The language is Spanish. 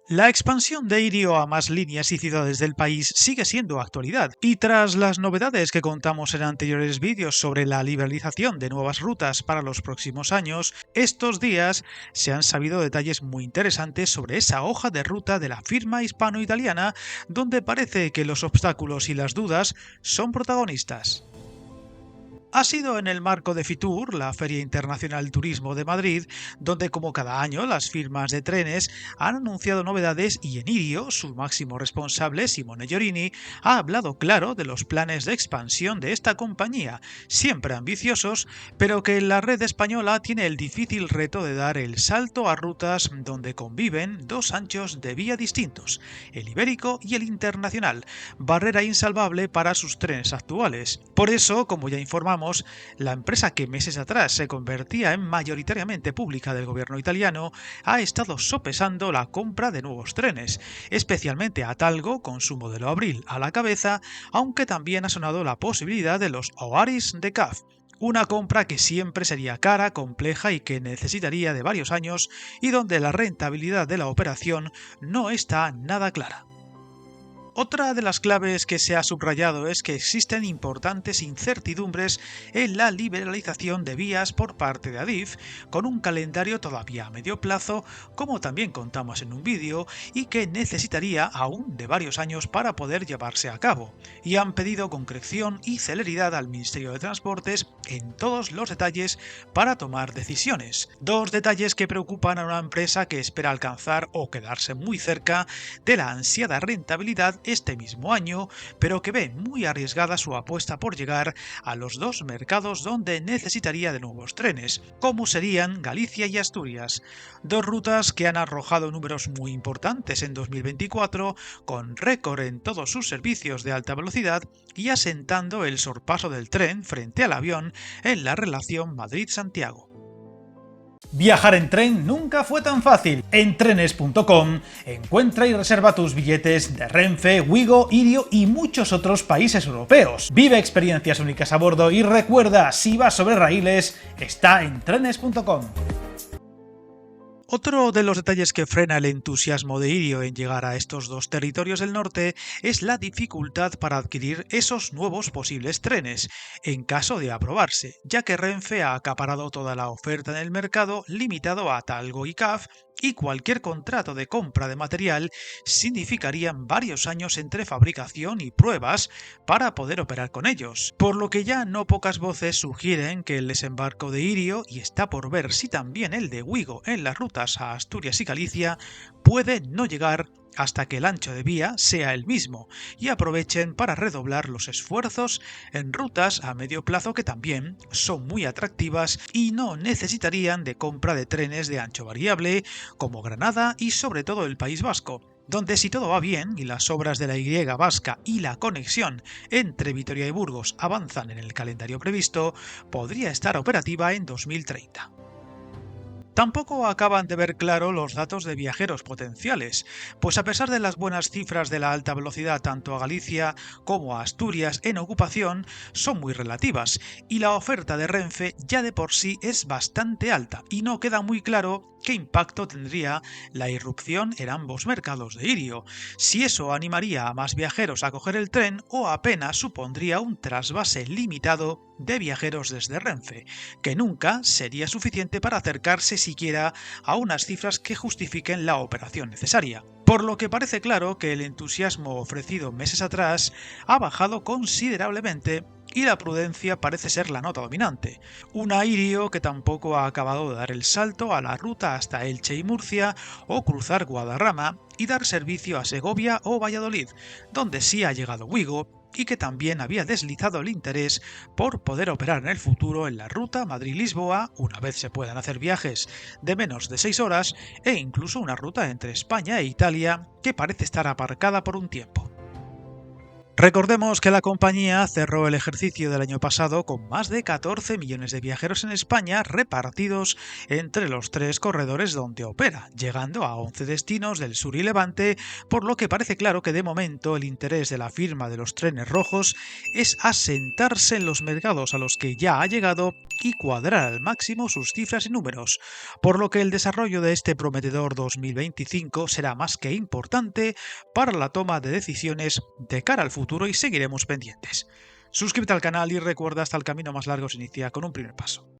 La expansión de Irio a más líneas y ciudades del país sigue siendo actualidad, y tras las novedades que contamos en anteriores vídeos sobre la liberalización de nuevas rutas para los próximos años, estos días se han sabido detalles muy interesantes sobre esa hoja de ruta de la firma hispano-italiana, donde parece que los obstáculos y las dudas son protagonistas. Ha sido en el marco de Fitur, la Feria Internacional del Turismo de Madrid, donde como cada año las firmas de trenes han anunciado novedades y Enirio, su máximo responsable, Simone Giorini, ha hablado claro de los planes de expansión de esta compañía, siempre ambiciosos, pero que la red española tiene el difícil reto de dar el salto a rutas donde conviven dos anchos de vía distintos, el ibérico y el internacional, barrera insalvable para sus trenes actuales. Por eso, como ya informamos, la empresa que meses atrás se convertía en mayoritariamente pública del gobierno italiano ha estado sopesando la compra de nuevos trenes, especialmente a Talgo con su modelo Abril a la cabeza, aunque también ha sonado la posibilidad de los Oaris de CAF, una compra que siempre sería cara, compleja y que necesitaría de varios años y donde la rentabilidad de la operación no está nada clara. Otra de las claves que se ha subrayado es que existen importantes incertidumbres en la liberalización de vías por parte de Adif, con un calendario todavía a medio plazo, como también contamos en un vídeo, y que necesitaría aún de varios años para poder llevarse a cabo, y han pedido concreción y celeridad al Ministerio de Transportes en todos los detalles para tomar decisiones. Dos detalles que preocupan a una empresa que espera alcanzar o quedarse muy cerca de la ansiada rentabilidad este mismo año, pero que ve muy arriesgada su apuesta por llegar a los dos mercados donde necesitaría de nuevos trenes, como serían Galicia y Asturias, dos rutas que han arrojado números muy importantes en 2024, con récord en todos sus servicios de alta velocidad y asentando el sorpaso del tren frente al avión en la relación Madrid-Santiago. Viajar en tren nunca fue tan fácil. En trenes.com encuentra y reserva tus billetes de Renfe, Wigo, Irio y muchos otros países europeos. Vive experiencias únicas a bordo y recuerda, si vas sobre raíles, está en trenes.com. Otro de los detalles que frena el entusiasmo de Irio en llegar a estos dos territorios del norte es la dificultad para adquirir esos nuevos posibles trenes, en caso de aprobarse, ya que Renfe ha acaparado toda la oferta en el mercado limitado a Talgo y CAF, y cualquier contrato de compra de material significaría varios años entre fabricación y pruebas para poder operar con ellos, por lo que ya no pocas voces sugieren que el desembarco de Irio, y está por ver si también el de Wigo en las rutas a Asturias y Galicia, puede no llegar hasta que el ancho de vía sea el mismo y aprovechen para redoblar los esfuerzos en rutas a medio plazo que también son muy atractivas y no necesitarían de compra de trenes de ancho variable como Granada y sobre todo el País Vasco, donde si todo va bien y las obras de la Y vasca y la conexión entre Vitoria y Burgos avanzan en el calendario previsto, podría estar operativa en 2030. Tampoco acaban de ver claro los datos de viajeros potenciales, pues a pesar de las buenas cifras de la alta velocidad tanto a Galicia como a Asturias en ocupación, son muy relativas, y la oferta de Renfe ya de por sí es bastante alta, y no queda muy claro qué impacto tendría la irrupción en ambos mercados de Irio, si eso animaría a más viajeros a coger el tren o apenas supondría un trasvase limitado de viajeros desde Renfe, que nunca sería suficiente para acercarse siquiera a unas cifras que justifiquen la operación necesaria. Por lo que parece claro que el entusiasmo ofrecido meses atrás ha bajado considerablemente y la prudencia parece ser la nota dominante. Una Irio que tampoco ha acabado de dar el salto a la ruta hasta Elche y Murcia o cruzar Guadarrama y dar servicio a Segovia o Valladolid, donde sí ha llegado Wigo y que también había deslizado el interés por poder operar en el futuro en la ruta Madrid-Lisboa, una vez se puedan hacer viajes de menos de 6 horas, e incluso una ruta entre España e Italia que parece estar aparcada por un tiempo. Recordemos que la compañía cerró el ejercicio del año pasado con más de 14 millones de viajeros en España repartidos entre los 3 corredores donde opera, llegando a 11 destinos del sur y levante, por lo que parece claro que de momento el interés de la firma de los trenes rojos es asentarse en los mercados a los que ya ha llegado y cuadrar al máximo sus cifras y números, por lo que el desarrollo de este prometedor 2025 será más que importante para la toma de decisiones de cara al futuro y seguiremos pendientes. Suscríbete al canal y recuerda, hasta el camino más largo se inicia con un primer paso.